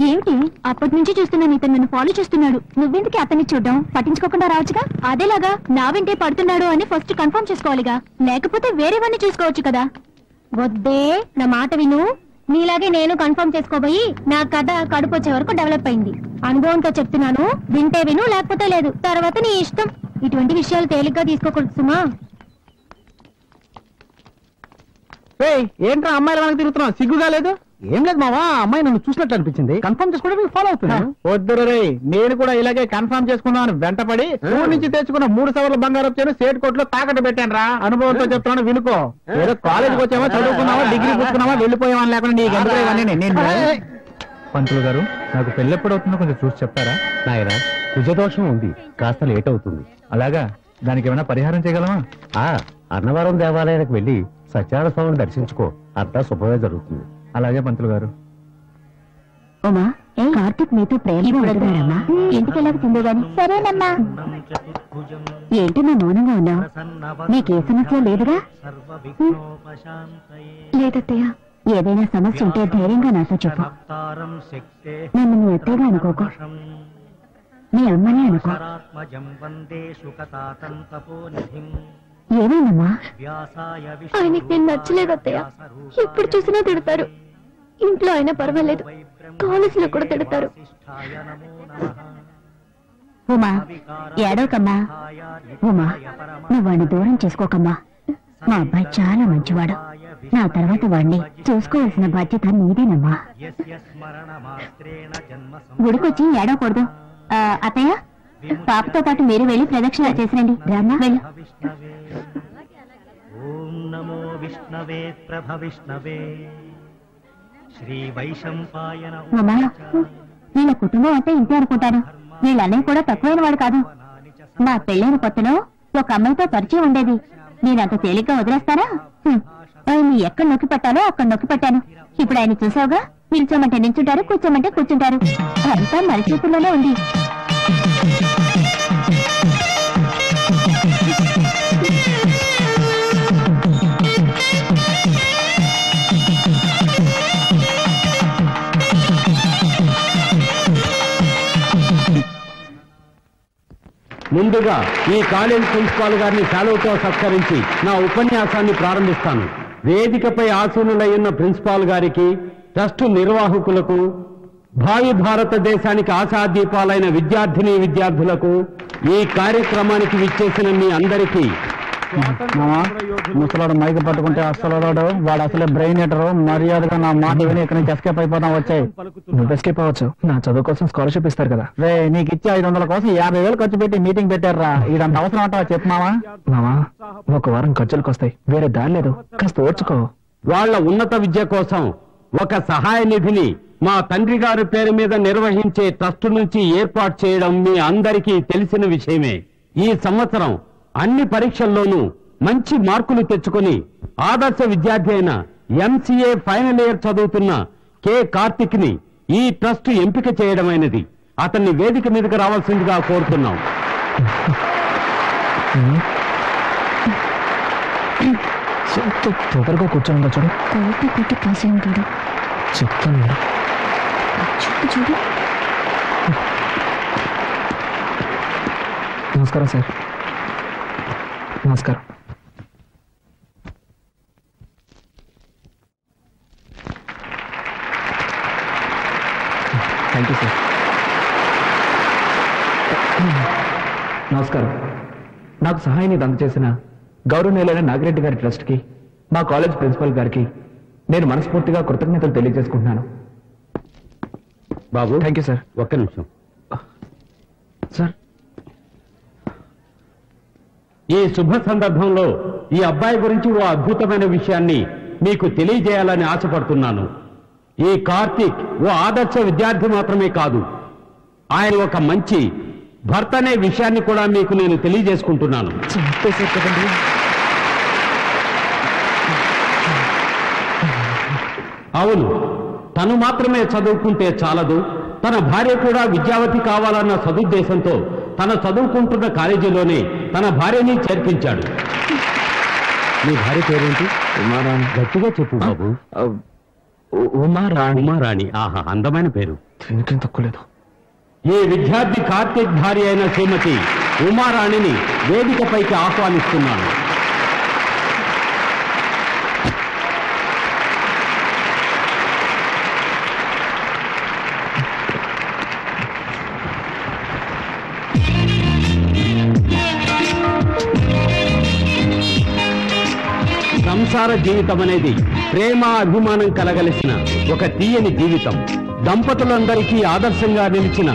ఏంటి అప్పటి నుంచి చూస్తున్నాను, ఇతను నన్ను ఫాలో చేస్తున్నాడు. నువ్వెందుకు అతన్ని చూడడం? పట్టించుకోకుండా రావచ్చుగా. అదేలాగా నా వెంటే పడుతున్నాడు అని ఫస్ట్ కన్ఫర్మ్ చేసుకోవాలిగా, లేకపోతే వేరేవన్నీ చూసుకోవచ్చు కదా. వద్దే, నా మాట విను. నీలాగే నేను కన్ఫర్మ్ చేసుకోబోయి నా కథ కడుపు వచ్చే వరకు డెవలప్ అయింది. అనుభవంతో చెప్తున్నాను, వింటే విను, లేకపోతే లేదు. తర్వాత నీ ఇష్టం. ఇటువంటి విషయాలు తేలిగ్గా తీసుకోకూడదు సుమా. ఏంట్రా అమ్మాయిల వెనక తిరుగుతున్నావు? సిగ్గుగా లేదు? ఏం లేదు మావా, అమ్మాయి నన్ను చూసినట్టు అనిపించింది. కన్ఫర్మ్ చేసుకోవడానికి ఫాలో అవుతున్నాను. వద్దురు రే, నేను కూడా ఇలాగే కన్ఫర్మ్ చేసుకున్నాను. వెంటపడి ఊరు నుంచి తెచ్చుకున్న 3 సవర్ల బంగారం చేను సేట్ కోట్లో తాకట్టు పెట్టాను రా. అనుభవంతో చెప్తున్నాను, వినుకో. ఏదో కాలేజీకి వచ్చావా, చదువుకున్నావా, డిగ్రీ పుచ్చుకున్నావా, వెళ్ళిపోయావా లేకుండా నీకు ఎందుకు ఇవన్నీ? నేను పంతులు గారు, నాకు పెళ్ళెప్పుడు అవుతుందో కొంచెం చూసి చెప్తారా? నాయన, కుజదోషం ఉంది, కాస్త లేట్ అవుతుంది. అలాగా? దానికి ఏమైనా పరిహారం చేయగలమా? అన్నవరం దేవాలయానికి వెళ్ళి సత్యనారాయణ స్వామిని దర్శించుకో, అంతా శుభమే జరుగుతుంది. అలాగే పంతులు గారు. ఉమా, కార్తీక్ మీతో ప్రేమగా ఉండదుగారమ్మా. ఇంటికి వెళ్ళకపోతుందో గాని. సరేనమ్మా. ఏంటి నా మౌనంగా ఉన్నావు? నీకే సమస్య లేదుగా? లేదత్తయ్య. ఏదైనా సమస్య ఉంటే ధైర్యంగా నాతో చెప్పు. నన్ను నీ అత్తయ్యగా అనుకోకు, నీ అమ్మని అనుకో. ఏమైందమ్మా? ఆయనకి నేను నచ్చలేదు అత్తయ్య. ఎప్పుడు చూసినా తిడతారు. ఇంట్లో అయినా పర్వాలేదు, కాలేజీలో కూడా తిడతారు. ఉమా, ఏడవకమ్మా. ఉమా, నువ్వు వాడిని దూరం చేసుకోకమ్మా. మా అబ్బాయి చాలా మంచివాడు. నా తర్వాత వాడిని చూసుకోవాల్సిన బాధ్యత నీదేనమ్మా. గుడికొచ్చి ఏడవకూడదు. అత్తయ్య, పాపతో పాటు మీరు వెళ్ళి ప్రదక్షిణ చేసిరండి. రామ్మా, వెళ్ళు. ఓం నమో విష్ణవే ప్రభవిష్ణవే శ్రీ వైశంపాయన. అమ్మా, వీళ్ళ కుటుంబం అంటే ఇంతే అనుకుంటాను. వీళ్ళన్నయ్య కూడా తక్కువైన వాడు కాదు. నా పెళ్ళైన కొత్తలో ఒక అమ్మాయితో పరిచయం ఉండేది. నేనంత తేలిగ్గా వదిలేస్తానా? ఆయన్ని ఎక్కడ నొక్కి పెట్టాలో అక్కడ నొక్కి పెట్టాను. ఇప్పుడు ఆయన చూసావుగా, నిల్చోమంటే నిల్చుంటారు, కూర్చోమంటే కూర్చుంటారు. అంతా మన చేతుల్లోనే ఉంది. ముందుగా ఈ కాలేజ్ ప్రిన్సిపాల్ గారిని సెలవుతో సత్కరించి నా ఉపన్యాసాన్ని ప్రారంభిస్తాను. వేదికపై ఆసీనులయ్యున్న ప్రిన్సిపాల్ గారికి, ట్రస్టు నిర్వాహకులకు, భావి భారతదేశానికి ఆశాదీపాలైన విద్యార్థులకు, ఈ కార్యక్రమానికి విచ్చేసిన మీ అందరికీ. ముసలాడు మైకి పట్టుకుంటే అసలు వాడు అసలే బ్రెయిన్ ఎటరు. మర్యాదగా నా మాట విని ఇక్కడ నుంచి ఎస్కేప్ అయిపోతాం. వచ్చాయి. నువ్వు ఎస్కేప్ అవ్వచ్చు, నా చదువు కోసం స్కాలర్షిప్ ఇస్తారు కదా. రే, నీకు ఇచ్చే 500 కోసం 50,000 ఖర్చు పెట్టి మీటింగ్ పెట్టారా? ఇదంత అవసరం అంటావా? చెప్పు మావా. మావా, ఒక వారం ఖర్చులకు వస్తాయి, వేరే దారి లేదు, కాస్త ఓర్చుకో. వాళ్ల ఉన్నత విద్య కోసం ఒక సహాయ నిధిని మా తండ్రి గారి పేరు మీద నిర్వహించే ట్రస్ట్ నుంచి ఏర్పాటు చేయడం మీ అందరికీ తెలిసిన విషయమే. ఈ సంవత్సరం అన్ని పరీక్షల్లోనూ మంచి మార్కులు తెచ్చుకొని ఆదర్శ విద్యార్థి అయిన MCA ఫైనల్ ఇయర్ చదువుతున్న K. కార్తిక్ ని ఈ ట్రస్ట్ ఎంపిక చేయడమైనది. అతన్ని వేదిక మీదకి రావాల్సిందిగా కోరుతున్నాం. తొందరగా కూర్చోండి. చూడు, కొట్టి కాసే ఉంటాడు. చెప్తాను. చూడు. నమస్కారం సార్. నమస్కారం. Thank you sir. నమస్కారం. నాకు సహాయాన్ని అందజేసిన గౌరవనీయులైన నాగిరెడ్డి గారి ట్రస్ట్కి, మా కాలేజ్ ప్రిన్సిపల్ గారికి నేను మనస్ఫూర్తిగా కృతజ్ఞతలు తెలియజేసుకుంటున్నాను. బాబు, థ్యాంక్ యూ సార్. ఒక్క నిమిషం సార్. ఈ శుభ సందర్భంలో ఈ అబ్బాయి గురించి ఓ అద్భుతమైన విషయాన్ని మీకు తెలియజేయాలని ఆశపడుతున్నాను. ఈ కార్తీక్ ఓ ఆదర్శ విద్యార్థి మాత్రమే కాదు, ఆయన ఒక మంచి భర్త అనే విషయాన్ని కూడా మీకు నేను తెలియజేసుకుంటున్నాను. అవును, తను మాత్రమే చదువుకుంటే చాలదు, తన భార్య కూడా విద్యావతి కావాలన్న సదుద్దేశంతో తన చదువుకుంటున్న కాలేజీలోనే తన భార్యని చేర్పించాడు. మీ భార్య పేరేంటి? గట్టిగా చెప్పు బాబు. ఉమారాణి. ఆహా, అందమైన పేరు. దీనికేం తక్కువ లేదు. ఈ విద్యార్థి కార్తీక్ భార్య అయిన శ్రీమతి ఉమారాణిని వేదికపైకి ఆహ్వానిస్తున్నాను. సంసార జీవితం అనేది ప్రేమ అభిమానం కలగలిసిన ఒక తీయని జీవితం. దంపతులందరికీ ఆదర్శంగా నిలిచిన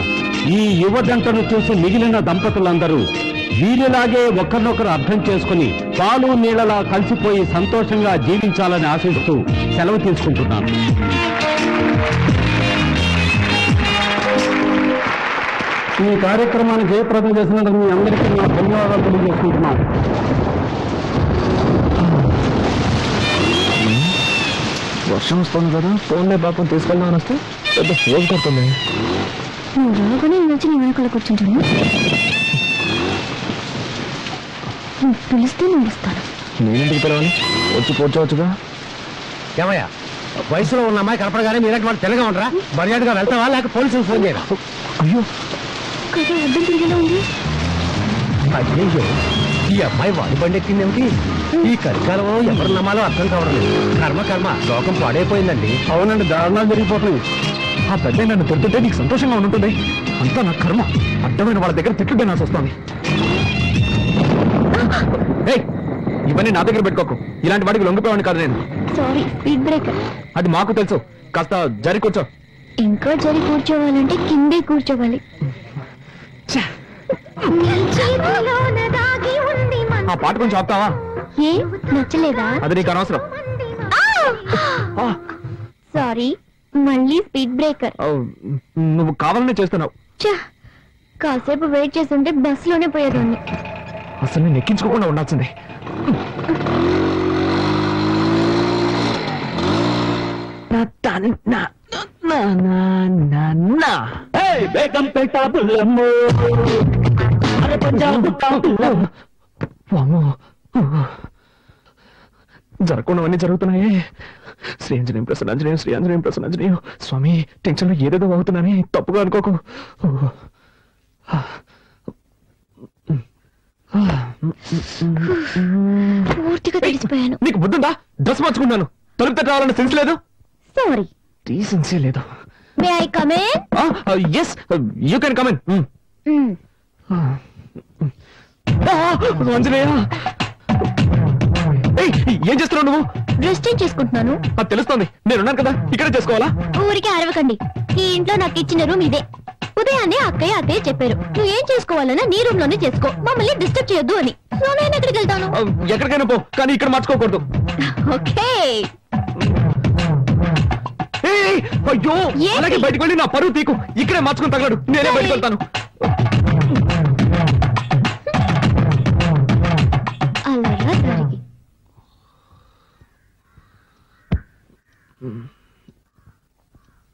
ఈ యువజంటను చూసి మిగిలిన దంపతులందరూ వీరిలాగే ఒకరినొకరు అర్థం చేసుకుని పాలు నీళ్లలా కలిసిపోయి సంతోషంగా జీవించాలని ఆశిస్తూ సెలవు తీసుకుంటున్నాను. ఈ కార్యక్రమాన్ని జయప్రదం చేసినందుకు మీ అందరికీ నా ధన్యవాదాలు తెలియజేసుకుంటున్నాను. వర్షం వస్తుంది కదా, ఫోన్లే పాపం తీసుకెళ్దామని వస్తే పెద్ద ఫోన్ కొడుతుంది. నువ్వు రాగానే వచ్చి నీ వెనకాల కూర్చుంటాను. నువ్వు పిలిస్తే నేను వస్తాను. నేనెందుకు పిలవాలి? వచ్చి కూర్చోవచ్చుగా. ఏమయ్యా, వయసులో ఉన్న అమ్మాయి కనపడగానే మీరంటే వాళ్ళు తెల్లగా ఉండరా? మర్యాదగా వెళ్తావా లేక పోలీసులు ఫోన్ చేయరా? అయ్యో, కదా అర్థం తిరిగేలా ఉంది. అయ్యో, ఈ అమ్మాయి వాడి బండి ఎక్కిందేమిటి? ఈ కలికాలం ఎవరు నమ్మాలో అర్థం కావడం లేదు. కర్మ లోకం పాడైపోయిందండి. అవునండి, దారుణాలు జరిగిపోతున్నాయి. ఆ పెద్ద నన్ను తిడుతుంటే నీకు సంతోషంగా ఉంటుంది. అంతా నా కర్మ. అడ్డమైన వాళ్ళ దగ్గర తిట్టుంటే నాకు వస్తుంది. ఇవన్నీ నా దగ్గర పెట్టుకోకు. ఇలాంటి వాడికి లొంగిపోయాను కాదు నేను. Sorry, speed breaker. అది మాకు తెలుసు. కాస్త జరి కూర్చో. ఇంకా జరి కూర్చోవాలంటే కిందే కూర్చోవాలి. ఆ పాట కొంచెం ఆపుతావా? ఏ నచ్చలేదా? అది నీకు అనవసరం. సారీ, మళ్ళీ స్పీడ్ బ్రేకర్. నువ్వు కావాలనే చేస్తున్నావు. కాసేపు వెయిట్ చేస్తుంటే బస్సులోనే పోయేదాన్ని. అసలు నేను ఎక్కించుకోకుండా ఉండాల్సిందే. జరగకుండావన్నీ జరుగుతున్నాయి. శ్రీఆంజనేయం ప్రసన్నాంజనేయం, శ్రీఆంజనేయం ప్రసన్నాంజనేయం. స్వామి, టెన్షన్ లో ఏదేదో అవుతున్నానే, తప్పుగా అనుకోకు. పూర్తిగా తెలిసిపోయాను. నీకు బుద్ధుందా? డ్రెస్ మార్చుకున్నాను. తలుపు తట్ట రావాలన్న సెన్స్ లేదు. సారీ, డీసెన్సీ లేదు. May I come in? Yes, you can come in. Anjaneya, ఏం చేస్తున్నావు నువ్వు? డ్రెస్ చేంజ్ చేసుకుంటున్నాను. అది తెలుస్తోంది. నేనున్నాను కదా, ఇక్కడే చేసుకోవాలా? ఊరికే అరవకండి. ఈ ఇంట్లో నాకు ఇచ్చిన రూమ్ ఇదే. ఉదయాన్నే అత్తయ్య చెప్పారు, నువ్వు ఏం చేసుకోవాలన్నా నీ రూమ్ లోనే చేసుకో, మమ్మల్ని డిస్టర్బ్ చేయొద్దు అని. సో నేను ఎక్కడికి వెళ్తాను? ఎక్కడికైనా పో, కానీ ఇక్కడ మార్చుకోకూడదు. ఓకే. అయ్యో, అలాగే బయటకు వెళ్ళి నా పరువు తీకు. ఇక్కడే మార్చుకుని తగలడు. నేనే బయటకు వెళ్తాను.